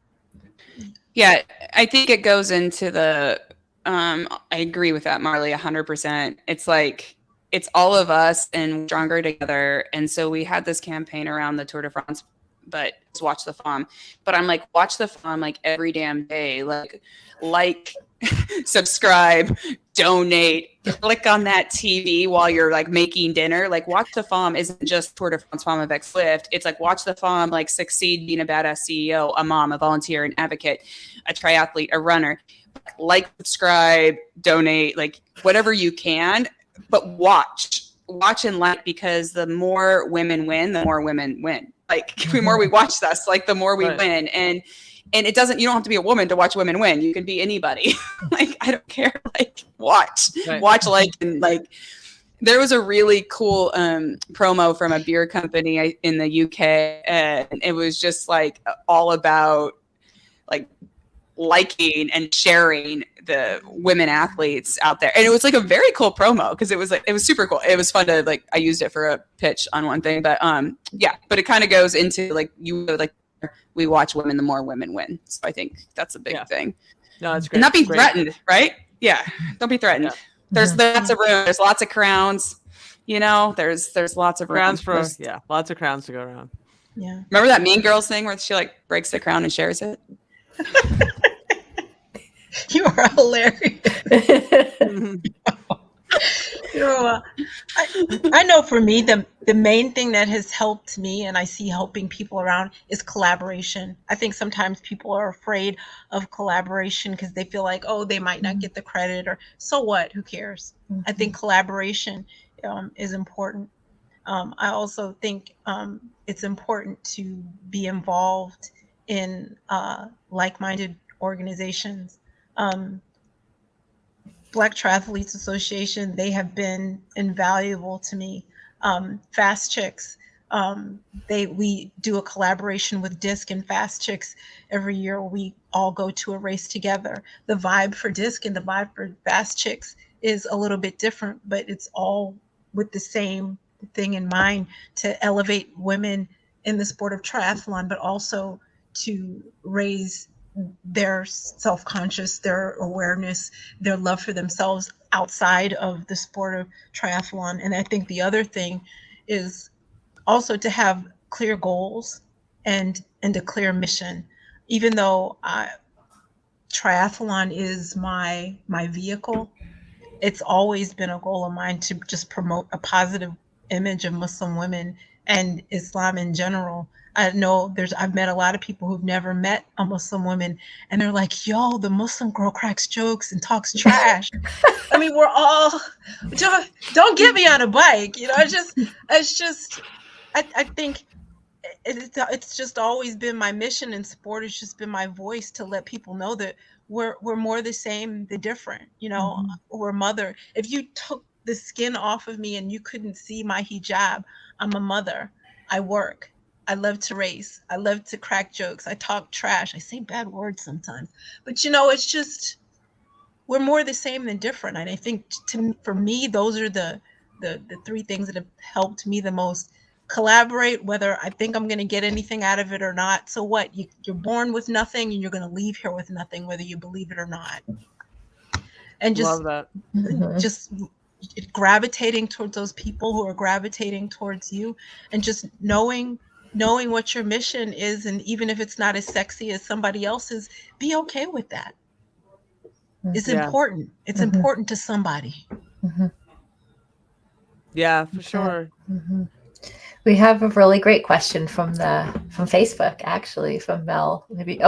Yeah, I think it goes into the, I agree with that, Marley, 100%. It's like, it's all of us and stronger together. And so we had this campaign around the Tour de France, but it's watch the FOM. But I'm like, watch the FOM like every damn day. Like, subscribe, donate, click on that TV while you're like making dinner. Like, watch the FOM isn't just Tour de France FOM avec Swift. It's like, watch the FOM like succeed being a badass CEO, a mom, a volunteer, an advocate, a triathlete, a runner. Like, subscribe, donate, like whatever you can. But watch and like, because the more women win, the more women win. Like the more we watch this, like the more we win. And it doesn't, you don't have to be a woman to watch women win. You can be anybody. Like, I don't care. Like, watch, like, and like, there was a really cool promo from a beer company in the UK. And it was just like all about like liking and sharing the women athletes out there. And it was like a very cool promo because it was super cool. It was fun to like, I used it for a pitch on one thing, but yeah, but it kind of goes into like, we watch women, the more women win. So I think that's a big thing. No, that's great. And not be threatened, right? Yeah. Don't be threatened. Yeah. There's lots of room. There's lots of crowns, you know, there's lots of crowns lots of crowns to go around. Yeah. Remember that Mean Girls thing where she like breaks the crown and shares it? You are hilarious. You know, I know for me, the main thing that has helped me, and I see helping people around, is collaboration. I think sometimes people are afraid of collaboration because they feel like, oh, they might not get the credit, or so what? Who cares? I think collaboration is important. I also think it's important to be involved in like-minded organizations. Black Triathletes Association, they have been invaluable to me. Fast Chicks, we do a collaboration with DISC and Fast Chicks every year. We all go to a race together. The vibe for DISC and the vibe for Fast Chicks is a little bit different, but it's all with the same thing in mind, to elevate women in the sport of triathlon, but also to raise their self-conscious, their awareness, their love for themselves outside of the sport of triathlon. And I think the other thing is also to have clear goals and a clear mission. Even though triathlon is my vehicle, it's always been a goal of mine to just promote a positive image of Muslim women and Islam in general. I know I've met a lot of people who've never met a Muslim woman, and they're like, yo, the Muslim girl cracks jokes and talks trash. I mean, we're all, don't get me on a bike. You know, I think it's just always been my mission in sport. It's just been my voice to let people know that we're more the same than different. You know, we're mother. If you took the skin off of me and you couldn't see my hijab, I'm a mother. I work. I love to race. I love to crack jokes. I talk trash. I say bad words sometimes. But you know, it's just we're more the same than different. And I think for me, those are the three things that have helped me the most. Collaborate, whether I think I'm going to get anything out of it or not. So what? You're born with nothing and you're going to leave here with nothing, whether you believe it or not. And just, love that. Just gravitating towards those people who are gravitating towards you, and just knowing what your mission is. And even if it's not as sexy as somebody else's, be okay with that. It's important. It's important to somebody. Yeah, for sure. We have a really great question from Facebook, actually, from Mel. Maybe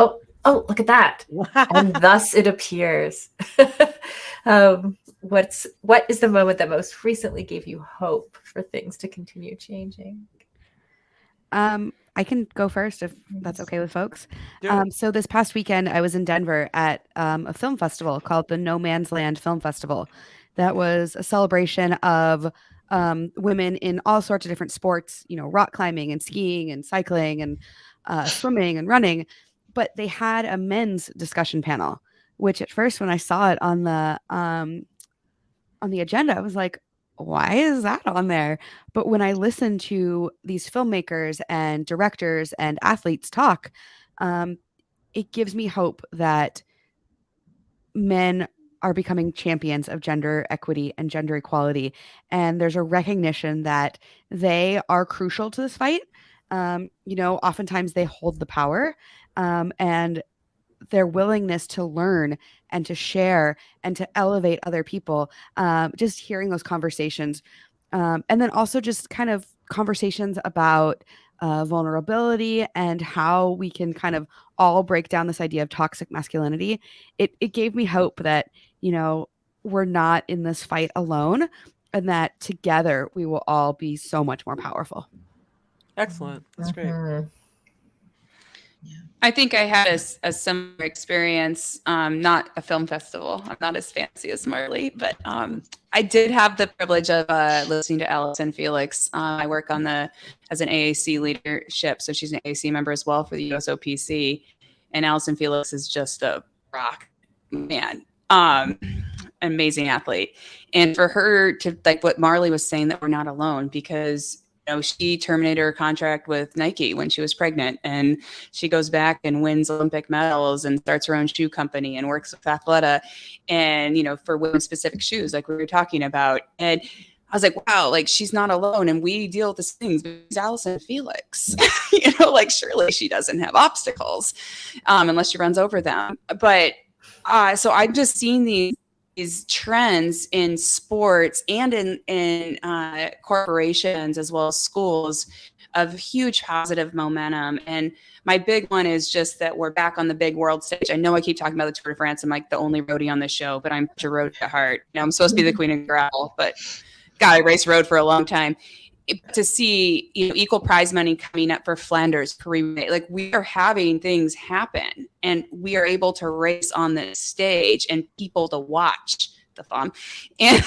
look at that. And thus it appears. What is the moment that most recently gave you hope for things to continue changing? I can go first if that's okay with folks. So this past weekend, I was in Denver at a film festival called the No Man's Land Film Festival. That was a celebration of women in all sorts of different sports, you know, rock climbing and skiing and cycling and swimming and running. But they had a men's discussion panel, which at first when I saw it on the agenda, I was like, why is that on there? But when I listen to these filmmakers and directors and athletes talk, it gives me hope that men are becoming champions of gender equity and gender equality. And there's a recognition that they are crucial to this fight. You know, oftentimes they hold the power, and their willingness to learn and to share and to elevate other people, just hearing those conversations. And then also just kind of conversations about vulnerability and how we can kind of all break down this idea of toxic masculinity. It gave me hope that, you know, we're not in this fight alone, and that together we will all be so much more powerful. Excellent. That's great. I think I had a similar experience, not a film festival. I'm not as fancy as Marley, but I did have the privilege of listening to Alison Felix. I work as an AAC leadership, so she's an AAC member as well for the USOPC. And Alison Felix is just a rock man, amazing athlete. And for her to, like what Marley was saying, that we're not alone, because she terminated her contract with Nike when she was pregnant, and she goes back and wins Olympic medals and starts her own shoe company and works with Athleta, and, for women's specific shoes, like we were talking about. And I was like, wow, like she's not alone, and we deal with these things. But it's Alison Felix, like surely she doesn't have obstacles, unless she runs over them. But so I've just seen these trends in sports and in corporations as well as schools of huge positive momentum. And my big one is just that we're back on the big world stage. I know I keep talking about the Tour de France. I'm like the only roadie on the show, but I'm such a road at heart. I'm supposed to be the queen of gravel, but God, I raced road for a long time. To see equal prize money coming up for Flanders, like we are having things happen, and we are able to race on this stage and people to watch the fun, and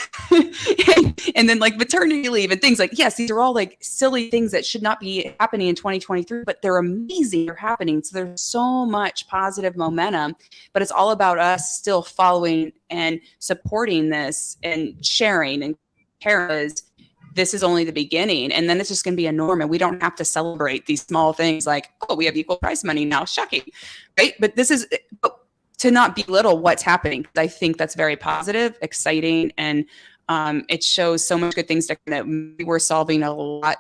and then like maternity leave and things like, yes, these are all like silly things that should not be happening in 2023, but they're amazing. They're happening. So there's so much positive momentum, but it's all about us still following and supporting this and sharing and caring. This is only the beginning, and then it's just going to be a norm, and we don't have to celebrate these small things like, oh, we have equal prize money now, shocking, right? But this is to not belittle what's happening. I think that's very positive, exciting, and it shows so much good things that we're solving a lot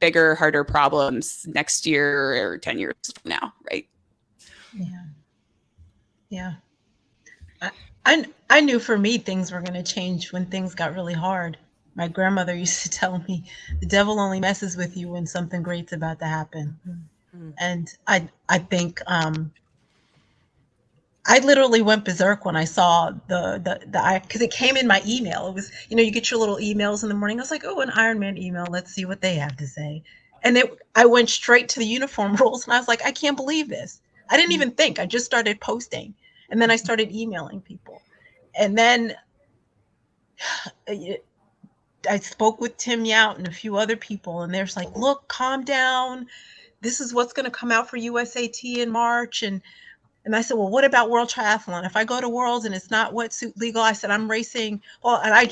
bigger, harder problems next year or 10 years from now, right? Yeah. I knew for me things were going to change when things got really hard. My grandmother used to tell me, the devil only messes with you when something great's about to happen. Mm-hmm. And I think I literally went berserk when I saw because it came in my email. It was, you get your little emails in the morning. I was like, oh, an Ironman email. Let's see what they have to say. And I went straight to the uniform rules, and I was like, I can't believe this. I didn't even think. I just started posting, and then I started emailing people. And then I spoke with Tim Yount and a few other people, and they're like, look, calm down. This is what's going to come out for USAT in March. And I said, well, what about World Triathlon? If I go to Worlds and it's not wetsuit legal, I said, I'm racing. Well, and I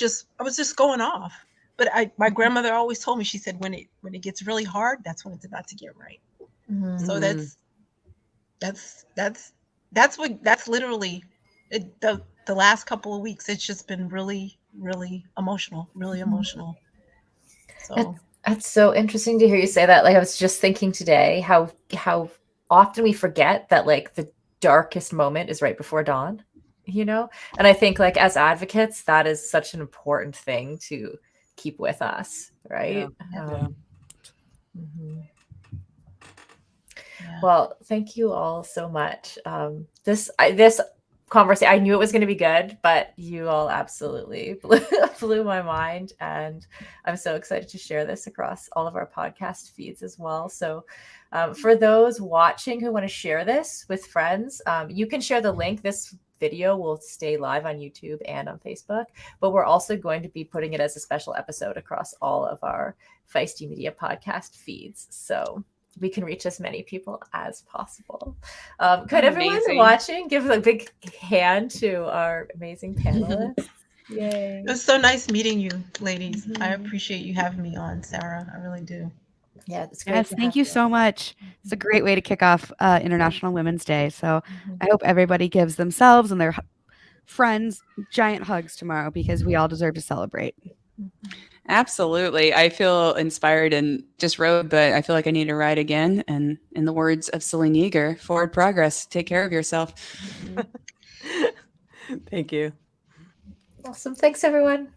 was just going off. But my grandmother always told me, she said, when it gets really hard, that's when it's about to get right. Mm-hmm. So that's literally the last couple of weeks. It's just been really, really emotional, really emotional. So that's so interesting to hear you say that. Like, I was just thinking today how often we forget that like the darkest moment is right before dawn, you know? And I think like as advocates, that is such an important thing to keep with us, right? Yeah. Well, thank you all so much. This conversation, I knew it was going to be good, but you all absolutely blew my mind, and I'm so excited to share this across all of our podcast feeds as well. So for those watching who want to share this with friends, you can share the link. This video will stay live on YouTube and on Facebook, but we're also going to be putting it as a special episode across all of our Feisty Media podcast feeds, so we can reach as many people as possible. Could everyone watching give a big hand to our amazing panelists? Yay. It was so nice meeting you, ladies. I appreciate you having me on, Sarah. I really do. Yeah, it's great. Yes, thank you so much. It's a great way to kick off International Women's Day. So I hope everybody gives themselves and their friends giant hugs tomorrow, because we all deserve to celebrate. Absolutely. I feel inspired and just rode, but I feel like I need to ride again. And in the words of Selene Yeager, forward progress. Take care of yourself. Thank you. Awesome. Thanks, everyone.